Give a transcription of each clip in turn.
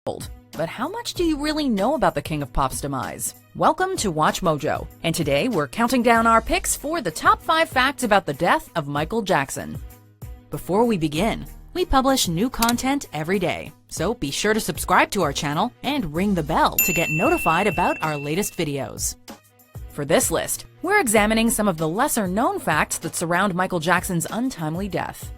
old. But how much do you really know about the King of Pop's demise? Welcome to Watch Mojo, and today we're counting down our picks for the top 5 facts about the death of Michael Jackson. Before we begin, we publish new content every day, so be sure to subscribe to our channel and ring the bell to get notified about our latest videos. For this list, we're examining some of the lesser-known facts that surround Michael Jackson's untimely death.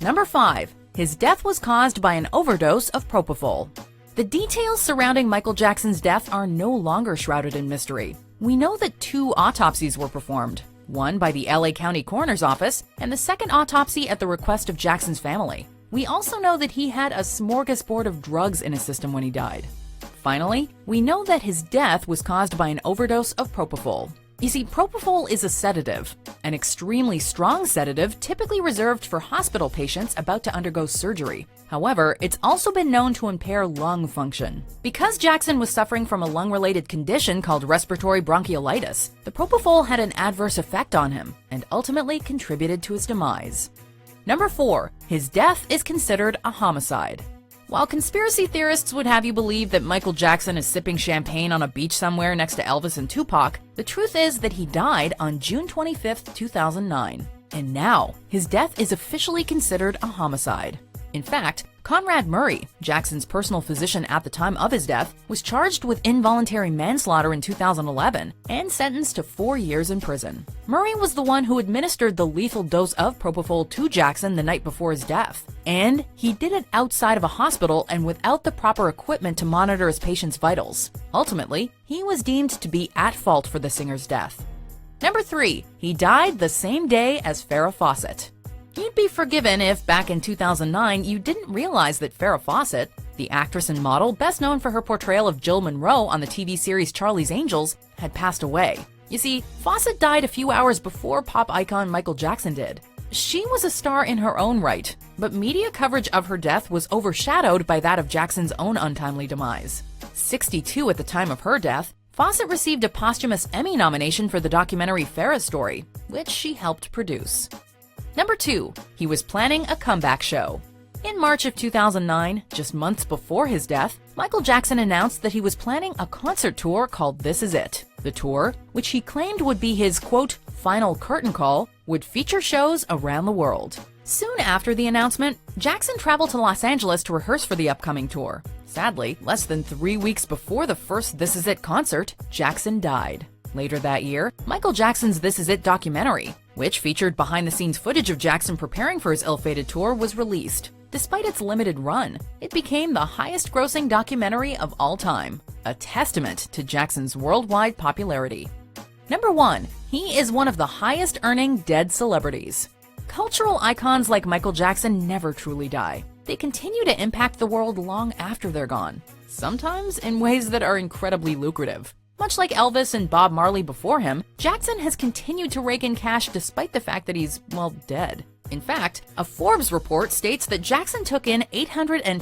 Number 5. His death was caused by an overdose of propofol. The details surrounding Michael Jackson's death are no longer shrouded in mystery. We know that 2 autopsies were performed, one by the LA County Coroner's Office and the second autopsy at the request of Jackson's family. We also know that he had a smorgasbord of drugs in his system when he died. Finally, we know that his death was caused by an overdose of propofol. You see, propofol is a sedative, an extremely strong sedative typically reserved for hospital patients about to undergo surgery. However, it's also been known to impair lung function. Because Jackson was suffering from a lung-related condition called respiratory bronchiolitis, the propofol had an adverse effect on him and ultimately contributed to his demise. Number 4. His death is considered a homicide. While conspiracy theorists would have you believe that Michael Jackson is sipping champagne on a beach somewhere next to Elvis and Tupac, the truth is that he died on June 25, 2009. And now, his death is officially considered a homicide. In fact, Conrad Murray, Jackson's personal physician at the time of his death, was charged with involuntary manslaughter in 2011 and sentenced to 4 years in prison. Murray was the one who administered the lethal dose of propofol to Jackson the night before his death. And he did it outside of a hospital and without the proper equipment to monitor his patient's vitals. Ultimately, he was deemed to be at fault for the singer's death. Number 3. He died the same day as Farrah Fawcett. You'd be forgiven if back in 2009 you didn't realize that Farrah Fawcett, the actress and model best known for her portrayal of Jill Monroe on the TV series Charlie's Angels, had passed away. You see, Fawcett died a few hours before pop icon Michael Jackson did. She was a star in her own right, but media coverage of her death was overshadowed by that of Jackson's own untimely demise. 62 at the time of her death, Fawcett received a posthumous Emmy nomination for the documentary Farrah's Story, which she helped produce. Number 2. He was planning a comeback show. In March of 2009, just months before his death, Michael Jackson announced that he was planning a concert tour called This Is It. The tour, which he claimed would be his, quote, final curtain call, would feature shows around the world. Soon after the announcement, Jackson traveled to Los Angeles to rehearse for the upcoming tour. Sadly, less than 3 weeks before the first This Is It concert, Jackson died. Later that year, Michael Jackson's This Is It documentary, which featured behind-the-scenes footage of Jackson preparing for his ill-fated tour, was released. Despite its limited run, it became the highest-grossing documentary of all time, a testament to Jackson's worldwide popularity. Number 1. He is one of the highest-earning dead celebrities. Cultural icons like Michael Jackson never truly die. They continue to impact the world long after they're gone, sometimes in ways that are incredibly lucrative. Much like Elvis and Bob Marley before him, Jackson has continued to rake in cash despite the fact that he's, well, dead. In fact, a Forbes report states that Jackson took in $820